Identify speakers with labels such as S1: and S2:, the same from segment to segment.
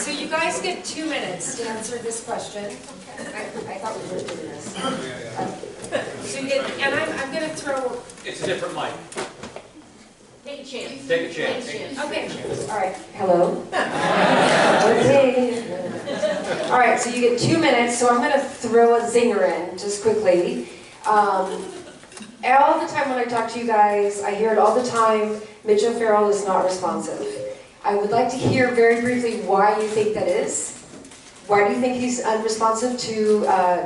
S1: so you guys get 2 minutes to answer this question. I thought we were doing this. So you get, and I'm going to throw...
S2: It's a different mic.
S1: Take a chance.
S2: Take a chance.
S1: Okay.
S3: All right. Hello. Okay. All right. So you get 2 minutes. So I'm going to throw a zinger in just quickly. All the time when I talk to you guys, I hear it all the time. Mitch O'Farrell is not responsive. I would like to hear very briefly why you think that is. Why do you think he's unresponsive to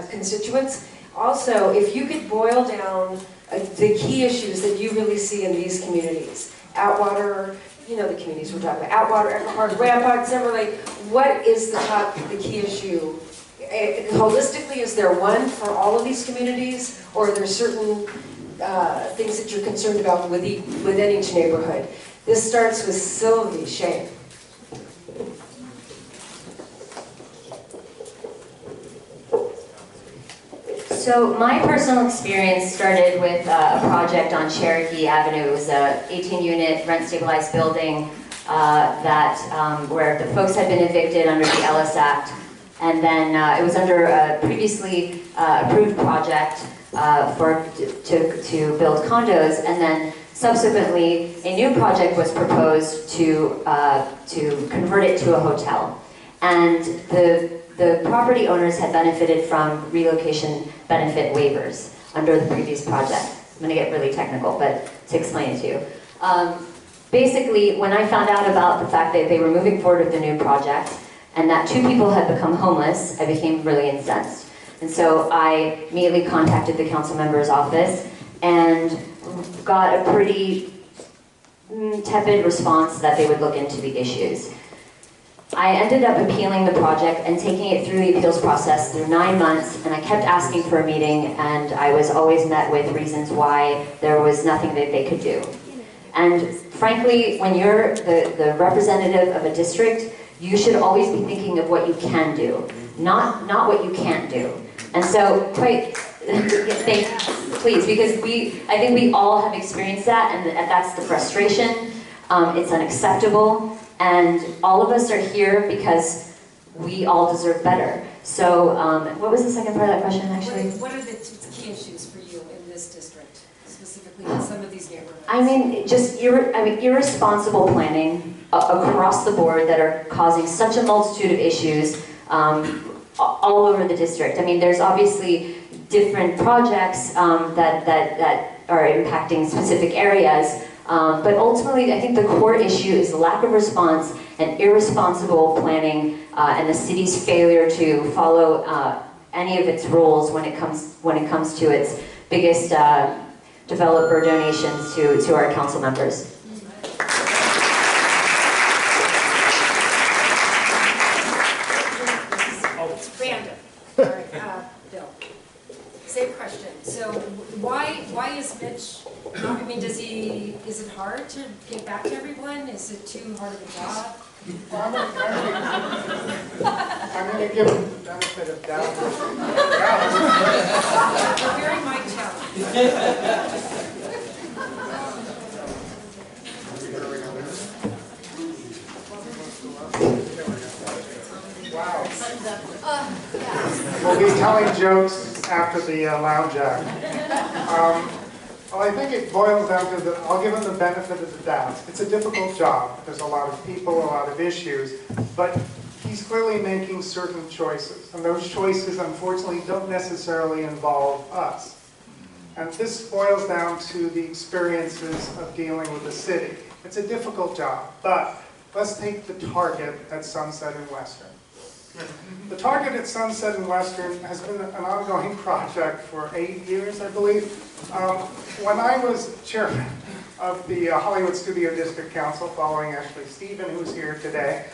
S3: constituents? Also, if you could boil down the key issues that you really see in these communities. Outwater, you know the communities we're talking about. Outwater, Eckhart, Rampart, Silver Lake. What is the key issue? Holistically, is there one for all of these communities? Or are there certain things that you're concerned about within each neighborhood? This starts with Sylie Shain.
S4: So my personal experience started with a project on Cherokee Avenue. It was a 18-unit rent-stabilized building where the folks had been evicted under the Ellis Act, and then it was under a previously approved project to build condos, and then subsequently a new project was proposed to convert it to a hotel, and the property owners had benefited from relocation benefit waivers under the previous project. I'm going to get really technical, but to explain it to you. Basically, when I found out about the fact that they were moving forward with the new project and that 2 people had become homeless, I became really incensed. And so I immediately contacted the council member's office and got a pretty tepid response that they would look into the issues. I ended up appealing the project and taking it through the appeals process through 9 months, and I kept asking for a meeting, and I was always met with reasons why there was nothing that they could do. And frankly, when you're the representative of a district, you should always be thinking of what you can do, not what you can't do. And so, please, because I think we all have experienced that, and that's the frustration. It's unacceptable. And all of us are here because we all deserve better. So, what was the second part of that question, actually?
S1: What are the key issues for you in this district, specifically in some of these neighborhoods?
S4: I mean, just irresponsible planning across the board that are causing such a multitude of issues all over the district. I mean, there's obviously different projects that are impacting specific areas. But ultimately, I think the core issue is the lack of response and irresponsible planning and the city's failure to follow any of its rules when it comes to its biggest developer donations to our council members.
S1: It's random. All right, Bill. Same question. So why is Mitch? I mean, is it hard to get back to everyone? Is it too hard of a job?
S5: I'm going to give him the benefit of doubt.
S1: You're hearing my challenge.
S5: Wow. We'll be telling jokes after the lounge act. Well, I think it boils down to I'll give him the benefit of the doubt. It's a difficult job. There's a lot of people, a lot of issues, but he's clearly making certain choices, and those choices, unfortunately, don't necessarily involve us. And this boils down to the experiences of dealing with the city. It's a difficult job, but let's take the target at Sunset and Western. The target at Sunset and Western has been an ongoing project for 8 years, I believe. When I was chairman of the Hollywood Studio District Council, following Ashley Stephen, who's here today,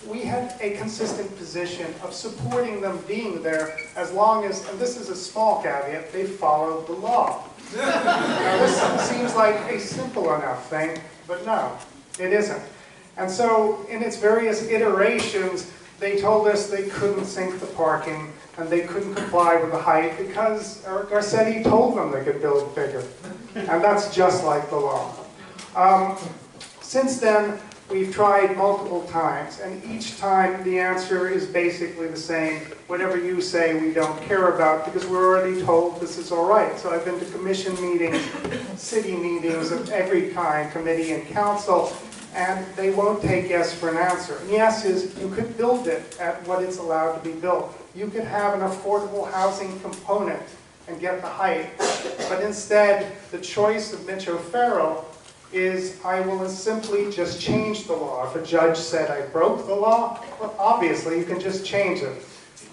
S5: we had a consistent position of supporting them being there as long as, and this is a small caveat, they followed the law. Now, this seems like a simple enough thing, but no, it isn't. And so, in its various iterations, they told us they couldn't sink the parking and they couldn't comply with the height because Eric Garcetti told them they could build bigger. And that's just like the law. Since then, we've tried multiple times, and each time the answer is basically the same. Whatever you say, we don't care about, because we're already told this is all right. So I've been to commission meetings, city meetings of every kind, committee and council, and they won't take yes for an answer. And yes is, you could build it at what it's allowed to be built. You could have an affordable housing component and get the height. But instead, the choice of Mitch O'Farrell is, I will simply just change the law. If a judge said I broke the law, well, obviously you can just change it.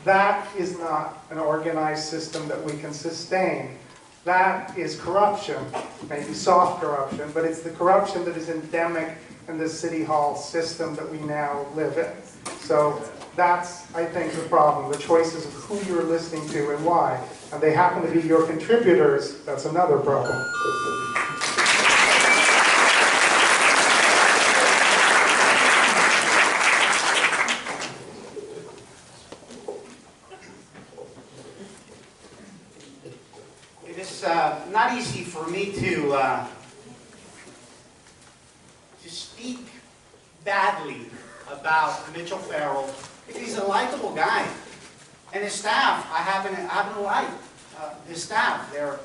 S5: That is not an organized system that we can sustain. That is corruption, maybe soft corruption, but it's the corruption that is endemic in the city hall system that we now live in. So that's, I think, the problem, the choices of who you're listening to and why. And they happen to be your contributors, that's another problem.
S2: It is not easy for me to speak badly about Mitch O'Farrell, because he's a likable guy. And his staff, I happen to like his staff. They're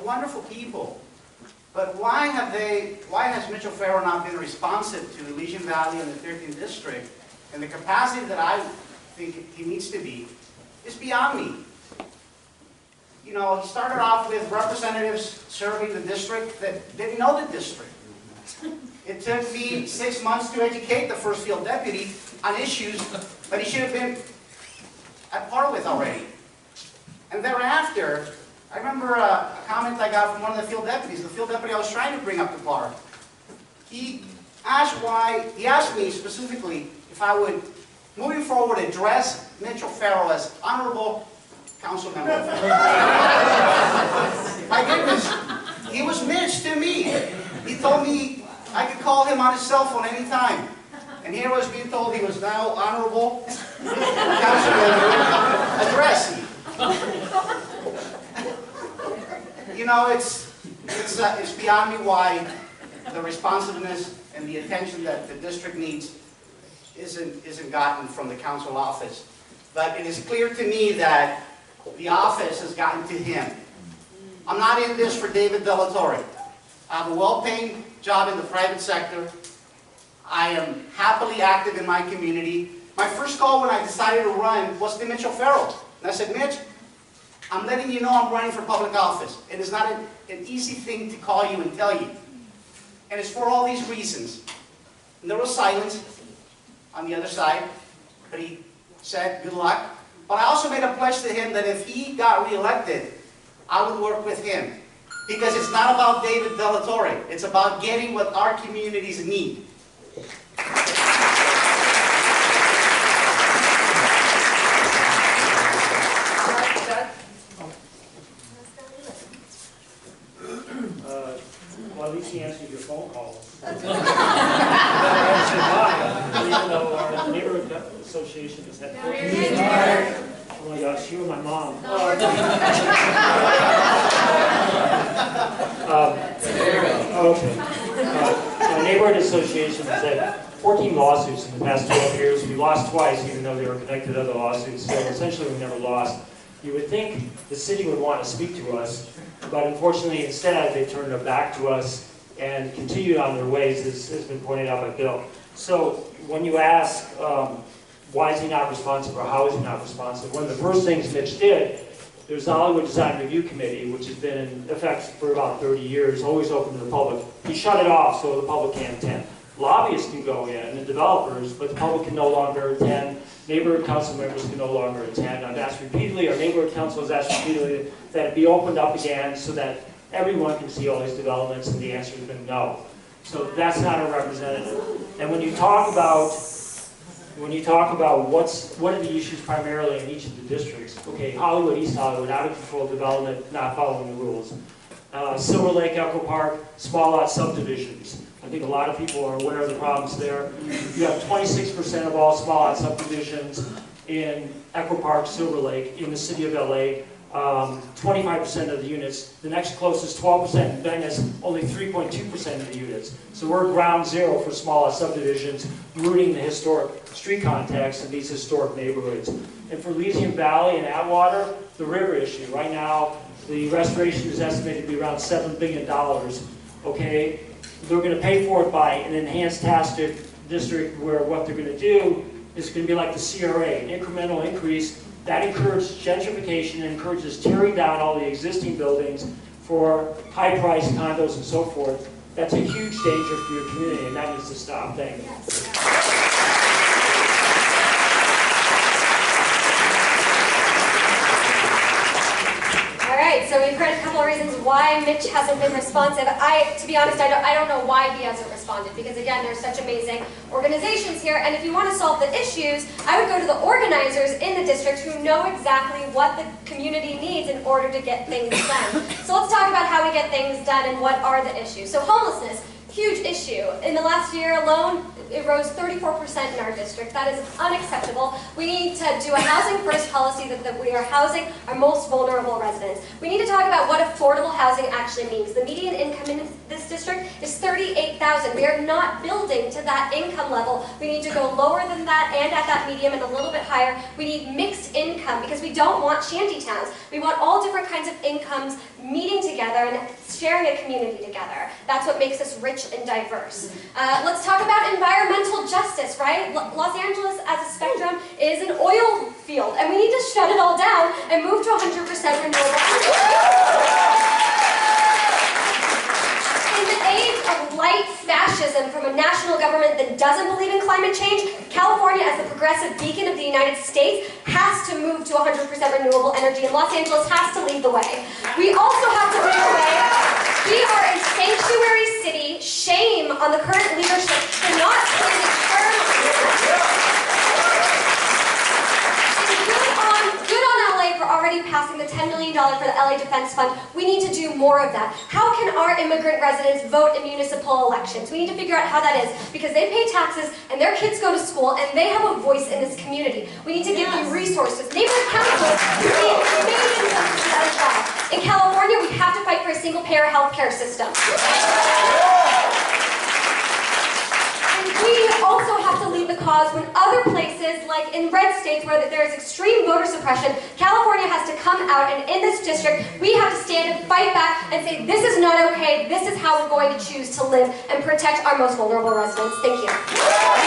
S2: wonderful people. But why has Mitch O'Farrell not been responsive to Elysian Valley and the 13th District and the capacity that I think he needs to be, is beyond me. You know, he started off with representatives serving the district that didn't know the district. It took me 6 months to educate the first field deputy on issues that he should have been at par with already. And thereafter, I remember a comment I got from one of the field deputies, the field deputy I was trying to bring up to par. He asked me specifically if I would, moving forward, address Mitch O'Farrell as honorable council member. My goodness, he was Mitch to me. He told me I could call him on his cell phone anytime. And here I was being told he was now honorable council member addressing. You know, it's beyond me why the responsiveness and the attention that the district needs isn't gotten from the council office. But it is clear to me that the office has gotten to him. I'm not in this for David Della Torre. I have a well-paying job in the private sector. I am happily active in my community. My first call when I decided to run was to Mitch O'Farrell. And I said, Mitch, I'm letting you know I'm running for public office. It is not an easy thing to call you and tell you. And it's for all these reasons. And there was silence on the other side, but he said, good luck. But I also made a pledge to him that if he got reelected, I would work with him. Because it's not about David Della Torre. It's about getting what our communities need.
S6: Well, at least he answered your phone calls. Even though our neighborhood association has had 14 years. Oh my gosh, you and my mom. Okay. Our neighborhood association has had 14 lawsuits in the past 12 years. We lost twice, even though they were connected to other lawsuits. So essentially, we never lost. You would think the city would want to speak to us, but unfortunately, instead, they turned their back to us and continued on their ways, as has been pointed out by Bill. So when you ask, why is he not responsive or how is he not responsive, one of the first things Mitch did, there's the Hollywood Design Review Committee, which has been in effect for about 30 years, always open to the public. He shut it off so the public can't attend. Lobbyists can go in, and developers, but the public can no longer attend. Neighborhood council members can no longer attend. I've asked repeatedly, our neighborhood council has asked repeatedly that it be opened up again so that everyone can see all these developments, and the answer has been no. So that's not a representative. And when you talk about what are the issues primarily in each of the districts, okay, Hollywood, East Hollywood, out of control development, not following the rules. Silver Lake, Echo Park, small lot subdivisions. I think a lot of people are aware of the problems there. You have 26% of all small lot subdivisions in Echo Park, Silver Lake, in the city of LA. 25% of the units. The next closest, 12%, and Bend has only 3.2% of the units. So we're ground zero for smaller subdivisions, rooting the historic street context in these historic neighborhoods. And for Elysian Valley and Atwater, the river issue. Right now, the restoration is estimated to be around $7 billion. Okay, they're going to pay for it by an enhanced tax district where what they're going to do is going to be like the CRA, an incremental increase that encourages gentrification and encourages tearing down all the existing buildings for high-priced condos and so forth. That's a huge danger for your community, and that needs to stop. Thank you.
S7: All right, so we've heard a couple of reasons why Mitch hasn't been responsive. To be honest, I don't know why he hasn't responded, because again, there's such amazing organizations here, and if you want to solve the issues, I would go to the organizers in the district who know exactly what the community needs in order to get things done. So let's talk about how we get things done and what are the issues. So homelessness, huge issue. In the last year alone, it rose 34% in our district. That is unacceptable. We need to do a housing first policy that we are housing our most vulnerable residents. We need to talk about what affordable housing actually means. The median income in this district is $38,000. We are not building to that income level. We need to go lower than that and at that medium and a little bit higher. We need mixed income because we don't want shanty towns. We want all different kinds of incomes meeting together and sharing a community together. That's what makes us rich and diverse. Let's talk about environmental justice, right? Los Angeles as a spectrum is an oil field, and we need to shut it all down and move to 100% renewable energy. In the age of light fascism from a national government that doesn't believe in climate change, California, as the progressive beacon of the United States, has to move to 100% renewable energy, and Los Angeles has to lead the way. We also have to lead the way. We are a sanctuary city. Shame on the current leadership for not standing firm. Good on LA for already passing the $10 million for the LA Defense Fund. We need to do more of that. How can our immigrant residents vote in municipal elections? We need to figure out how that is, because they pay taxes and their kids go to school and they have a voice in this community. We need to give them resources. Neighborhood councils do the amazing job. In California, we have to fight for a single-payer health care system. We also have to lead the cause when other places, like in red states where there is extreme voter suppression, California has to come out, and in this district, we have to stand and fight back and say, this is not okay, this is how we're going to choose to live and protect our most vulnerable residents. Thank you.